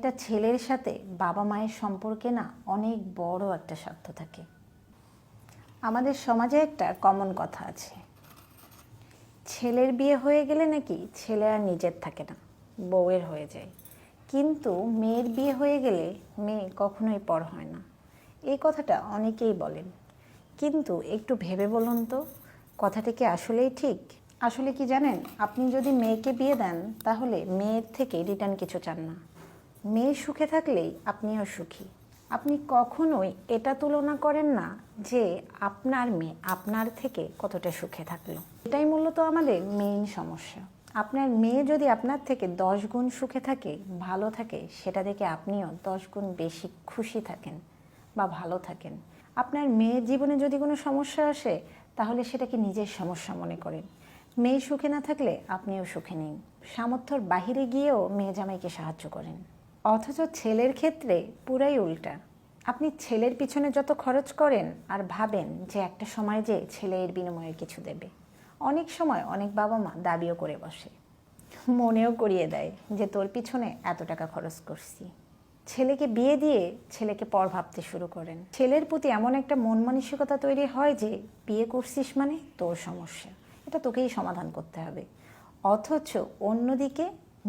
একটা ছেলের সাথে বাবা মায়ের সম্পর্কে না অনেক বড় একটা স্বার্থ থাকে। আমাদের সমাজে একটা কমন কথা আছে, ছেলের বিয়ে হয়ে গেলে নাকি ছেলে আর নিজের থাকে না, বউয়ের হয়ে যায়। কিন্তু মেয়ের বিয়ে হয়ে গেলে মেয়ে কখনোই পর হয় না। এই কথাটা অনেকেই বলেন, কিন্তু একটু ভেবে বলুন তো, কথাটা কি আসলেই ঠিক? আসলে কি জানেন, আপনি যদি মেয়েকে বিয়ে দেন তাহলে মেয়ের থেকে রিটার্ন কিছু চান না। মেয়ে সুখে থাকলেই আপনিও সুখী। আপনি কখনোই এটা তুলনা করেন না যে আপনার মেয়ে আপনার থেকে কতটা সুখে থাকলো। এটাই মূলত আমাদের মেইন সমস্যা। আপনার মেয়ে যদি আপনার থেকে 10 গুণ সুখে থাকে, ভালো থাকে, সেটা দেখে আপনিও 10 গুণ বেশি খুশি থাকেন বা ভালো থাকেন। আপনার মেয়ের জীবনে যদি কোনো সমস্যা আসে তাহলে সেটাকে নিজের সমস্যা মনে করেন। মেয়ে সুখে না থাকলে আপনিও সুখে নেই। সামর্থ্যর বাহিরে গিয়েও মেয়ে জামাইকে সাহায্য করেন। অথচ ছেলের ক্ষেত্রে পুরাই উল্টা। আপনি ছেলের পিছনে যত খরচ করেন আর ভাবেন যে একটা সময় যে ছেলে এর বিনিময়ে কিছু দেবে। অনেক সময় অনেক বাবা মা দাবিও করে বসে, মনেও করিয়ে দেয় যে তোর পিছনে এত টাকা খরচ করছি। ছেলেকে বিয়ে দিয়ে ছেলেকে পর ভাবতে শুরু করেন। ছেলের প্রতি এমন একটা মন মানসিকতা তৈরি হয় যে বিয়ে করছিস মানে তোর সমস্যা, এটা তোকেই সমাধান করতে হবে। অথচ অন্যদিকে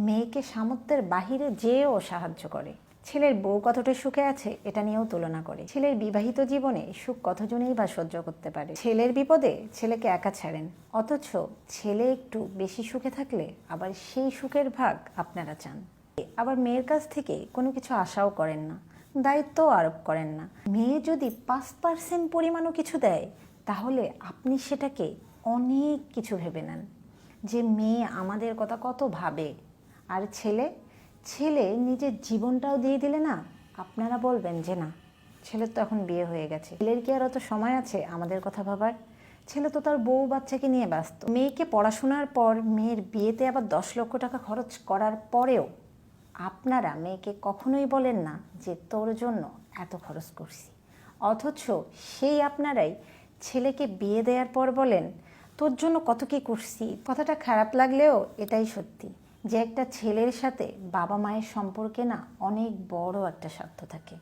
মেয়েকে সামর্থ্যের বাহিরে যেও সাহায্য করে। ছেলের বউ কতটা সুখে আছে এটা নিয়েও তুলনা করে। ছেলের বিবাহিত জীবনে সুখ কতজনেই বা সহ্য করতে পারে। ছেলের বিপদে ছেলেকে একা ছাড়েন, অথচ ছেলে একটু বেশি সুখে থাকলে আবার সেই সুখের ভাগ আপনারা চান। আবার মেয়ের কাছ থেকে কোনো কিছু আশাও করেন না, দায়িত্বও আরোপ করেন না। মেয়ে যদি 5% পরিমাণও কিছু দেয় তাহলে আপনি সেটাকে অনেক কিছু ভেবে নেন যে মেয়ে আমাদের কথা কত ভাবে। আর ছেলে ছেলে নিজের জীবনটাও দিয়ে দিলে না, আপনারা বলবেন যে না, ছেলের তো এখন বিয়ে হয়ে গেছে, ছেলের কি আর অত সময় আছে আমাদের কথা ভাবার? ছেলে তো তার বউ বাচ্চাকে নিয়ে ব্যস্ত। মেয়েকে পড়াশোনার পর মেয়ের বিয়েতে আবার 10 লক্ষ টাকা খরচ করার পরেও আপনারা মেয়েকে কখনোই বলেন না যে তোর জন্য এত খরচ করছি। অথচ সেই আপনারাই ছেলেকে বিয়ে দেওয়ার পর বলেন তোর জন্য কত কী করছি। কথাটা খারাপ লাগলেও এটাই সত্যি যে একটা ছেলের সাথে বাবা মায়ের সম্পর্কে না অনেক বড় একটা স্বার্থ থাকে।